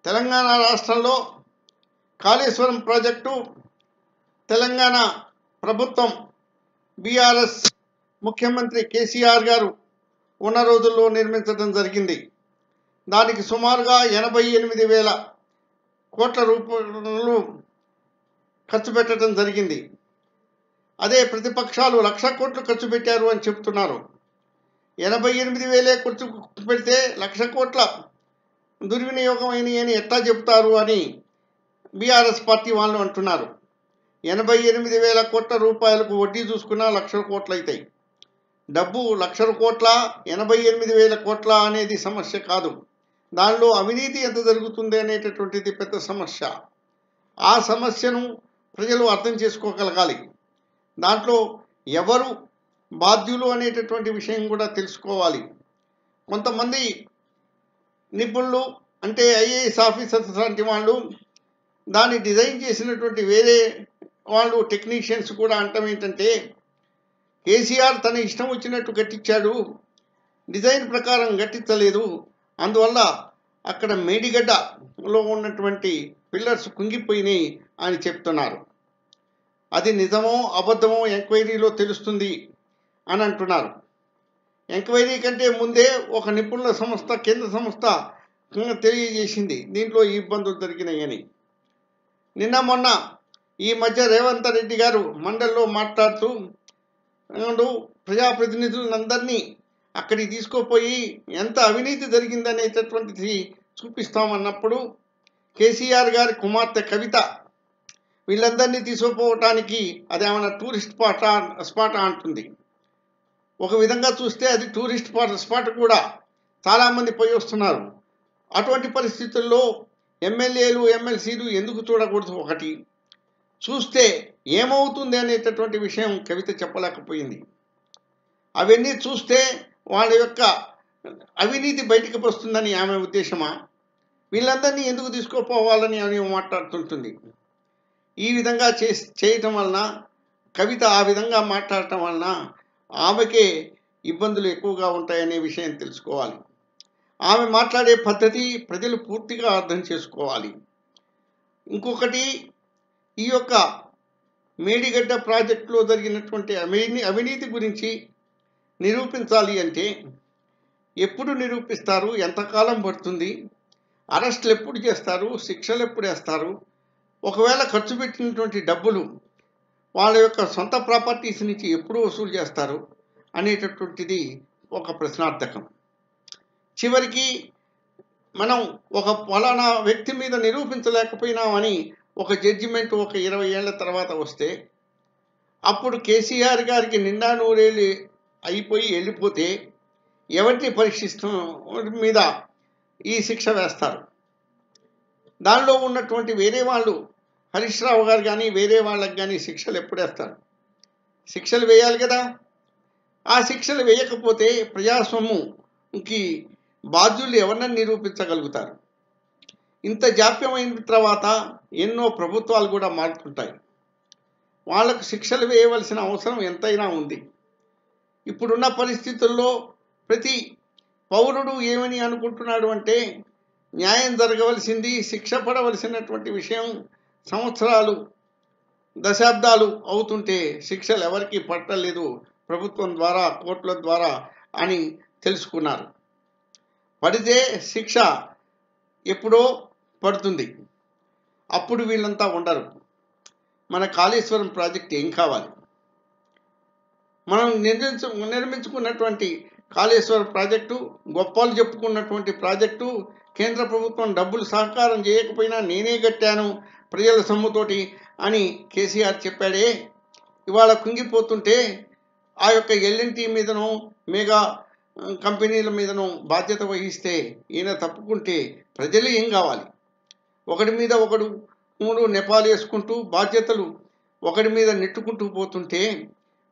తెలంగాణ రాష్ట్రంలో కాళేశ్వరం ప్రాజెక్టు తెలంగాణ ప్రభుత్వం బీఆర్ఎస్ ముఖ్యమంత్రి కేసీఆర్ గారు ఉన్న రోజుల్లో నిర్మించడం జరిగింది. దానికి సుమారుగా 88,000 కోట్ల రూపాయలు ఖర్చు పెట్టడం జరిగింది. అదే ప్రతిపక్షాలు 1,00,000 కోట్లు ఖర్చు పెట్టారు అని చెప్తున్నారు. 88,000 ఖర్చు పెడితే 1,00,000 కోట్ల దుర్వినియోగం అని ఎట్లా చెప్తారు అని బీఆర్ఎస్ పార్టీ వాళ్ళు అంటున్నారు. 88,000 కోట్ల రూపాయలకు వడ్డీ చూసుకున్నా 1,00,000 కోట్లు అవుతాయి. డబ్బు 1,00,000 కోట్ల 88,000 కోట్ల అనేది సమస్య కాదు. దానిలో అవినీతి ఎంత జరుగుతుంది అనేటటువంటిది పెద్ద సమస్య. ఆ సమస్యను ప్రజలు అర్థం చేసుకోగలగాలి. దాంట్లో ఎవరు బాధ్యులు అనేటటువంటి విషయం కూడా తెలుసుకోవాలి. కొంతమంది నిపుణులు అంటే ఐఏఎస్ ఆఫీసర్స్ లాంటి వాళ్ళు దాన్ని డిజైన్ చేసినటువంటి వేరే వాళ్ళు టెక్నీషియన్స్ కూడా అంటాం ఏంటంటే కేసీఆర్ తన ఇష్టం వచ్చినట్టు కట్టించాడు, డిజైన్ ప్రకారం కట్టించలేదు, అందువల్ల అక్కడ మేడిగడ్డలో ఉన్నటువంటి పిల్లర్స్ కుంగిపోయినాయి అని చెప్తున్నారు. అది నిజమో అబద్ధమో ఎంక్వైరీలో తెలుస్తుంది అని అంటున్నారు. ఎంక్వైరీ కంటే ముందే ఒక నిపుణుల సంస్థ కేంద్ర సంస్థ తెలియజేసింది దీంట్లో ఈ ఇబ్బందులు జరిగినాయని. నిన్న మొన్న ఈ మధ్య రేవంత్ రెడ్డి గారు మండలిలో మాట్లాడుతూ ప్రజాప్రతినిధులందరినీ అక్కడికి తీసుకుపోయి ఎంత అవినీతి జరిగిందనేటటువంటిది చూపిస్తామన్నప్పుడు కేసీఆర్ గారి కుమార్తె కవిత వీళ్ళందరినీ తీసుకుపోవటానికి అదేమన్నా టూరిస్ట్ స్పాట్ అంటుంది. ఒక విధంగా చూస్తే అది టూరిస్ట్ స్పాట్ కూడా చాలామంది పోయి వస్తున్నారు. అటువంటి పరిస్థితుల్లో ఎమ్మెల్యేలు ఎమ్మెల్సీలు ఎందుకు చూడకూడదు? ఒకటి చూస్తే ఏమవుతుంది అనేటటువంటి విషయం కవిత చెప్పలేకపోయింది. అవన్నీ చూస్తే వాళ్ళ యొక్క అవినీతి బయటకు వస్తుందని ఆమె ఉద్దేశమా? వీళ్ళందరినీ ఎందుకు తీసుకుపోవాలని అని మాట్లాడుతుంటుంది. ఈ విధంగా చేయటం వలన కవిత ఆ విధంగా మాట్లాడటం వలన ఆమెకే ఇబ్బందులు ఎక్కువగా ఉంటాయనే విషయం తెలుసుకోవాలి. ఆమె మాట్లాడే పద్ధతి ప్రజలు పూర్తిగా అర్థం చేసుకోవాలి. ఇంకొకటి, ఈ యొక్క మేడిగడ్డ ప్రాజెక్టులో జరిగినటువంటి అవినీతి గురించి నిరూపించాలి అంటే ఎప్పుడు నిరూపిస్తారు? ఎంతకాలం పడుతుంది? అరెస్టులు ఎప్పుడు చేస్తారు? శిక్షలు ఎప్పుడు వేస్తారు? ఒకవేళ ఖర్చు పెట్టినటువంటి డబ్బులు వాళ్ళ యొక్క సొంత ప్రాపర్టీస్ నుంచి ఎప్పుడు వసూలు చేస్తారు అనేటటువంటిది ఒక ప్రశ్నార్థకం. చివరికి మనం ఒక ఫలానా వ్యక్తి మీద నిరూపించలేకపోయినామని ఒక జడ్జిమెంట్ ఒక 20 ఏళ్ల తర్వాత వస్తే అప్పుడు కేసీఆర్ గారికి నిండా నూరేళ్ళు అయిపోయి వెళ్ళిపోతే ఎవరిని పరీక్షిస్తూ మీద ఈ శిక్ష వేస్తారు? దానిలో ఉన్నటువంటి వేరే వాళ్ళు హరీష్ రావు గారు కానీ వేరే వాళ్ళకి కానీ శిక్షలు ఎప్పుడు వేస్తారు? శిక్షలు వేయాలి కదా. ఆ శిక్షలు వేయకపోతే ప్రజాస్వామ్యంకి బాధ్యులు ఎవరినని నిరూపించగలుగుతారు? ఇంత జాప్యమైన తర్వాత ఎన్నో ప్రభుత్వాలు కూడా మారుతుంటాయి. వాళ్ళకు శిక్షలు వేయవలసిన అవసరం ఎంతైనా ఉంది. ఇప్పుడున్న పరిస్థితుల్లో ప్రతి పౌరుడు ఏమని అనుకుంటున్నాడు అంటే న్యాయం జరగవలసింది, శిక్ష పడవలసినటువంటి విషయం సంవత్సరాలు దశాబ్దాలు అవుతుంటే శిక్షలు ఎవరికి పట్టలేదు ప్రభుత్వం ద్వారా కోర్టుల ద్వారా అని తెలుసుకున్నారు. పడితే శిక్ష ఎప్పుడో పడుతుంది. అప్పుడు వీళ్ళంతా ఉండరు. మన కాళేశ్వరం ప్రాజెక్ట్ ఏం కావాలి? మనం నిర్మించుకున్నటువంటి కాళేశ్వరం ప్రాజెక్టు గొప్పలు చెప్పుకున్నటువంటి ప్రాజెక్టు కేంద్ర ప్రభుత్వం డబ్బులు సహకారం చేయకపోయినా నేనే కట్టాను ప్రజల సొమ్ముతోటి అని కేసీఆర్ చెప్పాడే. ఇవాళ కుంగిపోతుంటే ఆ యొక్క ఎల్ఎన్టీ మీదనో మెగా కంపెనీల మీదనో బాధ్యత వహిస్తే ఈయన తప్పుకుంటే ప్రజలు ఏం కావాలి? ఒకడి మీద ఒకడు నెపాలు వేసుకుంటూ బాధ్యతలు ఒకడి మీద నెట్టుకుంటూ పోతుంటే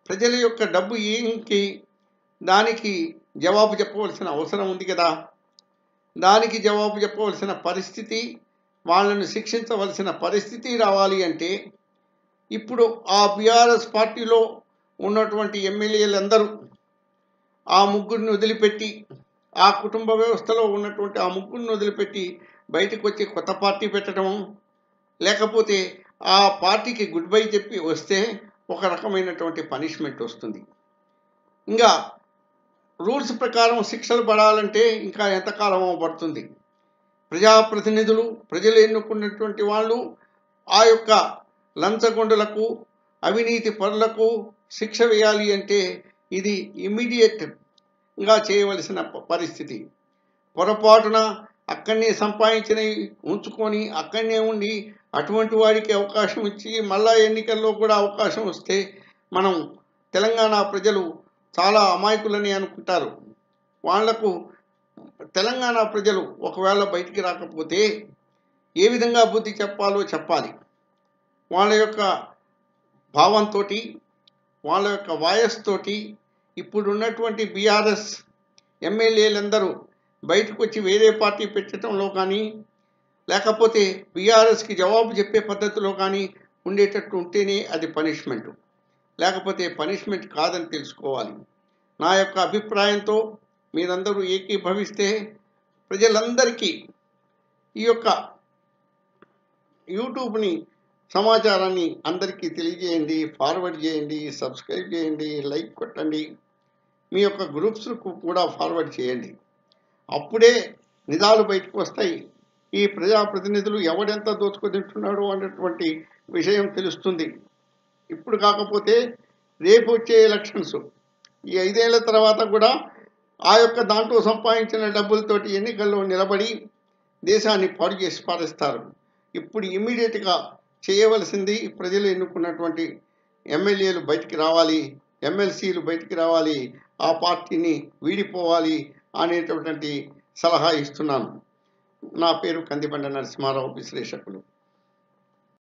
ప్రజల యొక్క డబ్బు ఏంకి? దానికి జవాబు చెప్పవలసిన అవసరం ఉంది కదా. దానికి జవాబు చెప్పవలసిన పరిస్థితి, వాళ్ళను శిక్షించవలసిన పరిస్థితి రావాలి అంటే ఇప్పుడు ఆ బీఆర్ఎస్ పార్టీలో ఉన్నటువంటి ఎమ్మెల్యేలందరూ ఆ ముగ్గురిని వదిలిపెట్టి ఆ కుటుంబ వ్యవస్థలో ఉన్నటువంటి ఆ ముగ్గురిని వదిలిపెట్టి బయటకు వచ్చి కొత్త పార్టీ పెట్టడం, లేకపోతే ఆ పార్టీకి గుడ్ బై చెప్పి వస్తే ఒక రకమైనటువంటి పనిష్మెంట్ వస్తుంది. ఇంకా రూల్స్ ప్రకారం శిక్షలు పడాలంటే ఇంకా ఎంతకాలమో పడుతుంది. ప్రజాప్రతినిధులు, ప్రజలు ఎన్నుకున్నటువంటి వాళ్ళు ఆ యొక్క లంచగొండులకు, అవినీతి పరులకు శిక్ష వేయాలి అంటే ఇది ఇమ్మీడియట్గా చేయవలసిన పరిస్థితి. పొరపాటున అక్కడనే సంపాదించినవి ఉంచుకొని అక్కడనే ఉండి అటువంటి వాడికి అవకాశం ఇచ్చి మళ్ళా ఎన్నికల్లో కూడా అవకాశం వస్తే మనం తెలంగాణ ప్రజలు చాలా అమాయకులని అనుకుంటారు. వాళ్లకు తెలంగాణ ప్రజలు ఒకవేళ బయటికి రాకపోతే ఏ విధంగా బుద్ధి చెప్పాలో చెప్పాలి. వాళ్ళ యొక్క భావంతో, వాళ్ళ యొక్క వాయస్ తోటి ఇప్పుడున్నటువంటి బీఆర్ఎస్ ఎమ్మెల్యేలందరూ బయటకు వచ్చి వేరే పార్టీ పెట్టడంలో కానీ, లేకపోతే బీఆర్ఎస్కి జవాబు చెప్పే పద్ధతిలో కానీ ఉండేటట్టు ఉంటేనే అది పనిష్మెంట్, లేకపోతే పనిష్మెంట్ కాదని తెలుసుకోవాలి. నా యొక్క అభిప్రాయంతో మీరందరూ ఏకీభవిస్తే ప్రజలందరికీ ఈ యొక్క యూట్యూబ్ని సమాచారాన్ని అందరికీ తెలియజేయండి, ఫార్వర్డ్ చేయండి, సబ్స్క్రైబ్ చేయండి, లైక్ కొట్టండి, మీ యొక్క గ్రూప్స్కు కూడా ఫార్వర్డ్ చేయండి. అప్పుడే నిజాలు బయటకు వస్తాయి. ఈ ప్రజాప్రతినిధులు ఎవడెంత దోచుకుతింటున్నాడు అన్నటువంటి విషయం తెలుస్తుంది. ఇప్పుడు కాకపోతే రేపు వచ్చే ఎలక్షన్స్, ఈ 5 ఏళ్ల తర్వాత కూడా ఆ యొక్క దాంట్లో సంపాదించిన డబ్బులతోటి ఎన్నికల్లో నిలబడి దేశాన్ని పాడు చేసి పారేస్తారు. ఇప్పుడు ఇమ్మీడియట్గా చేయవలసింది ప్రజలు ఎన్నుకున్నటువంటి ఎమ్మెల్యేలు బయటికి రావాలి, ఎమ్మెల్సీలు బయటికి రావాలి, ఆ పార్టీని వీడిపోవాలి అనేటటువంటి సలహా ఇస్తున్నాను. నా పేరు కందిబండ నరసింహారావు, విశ్లేషకులు.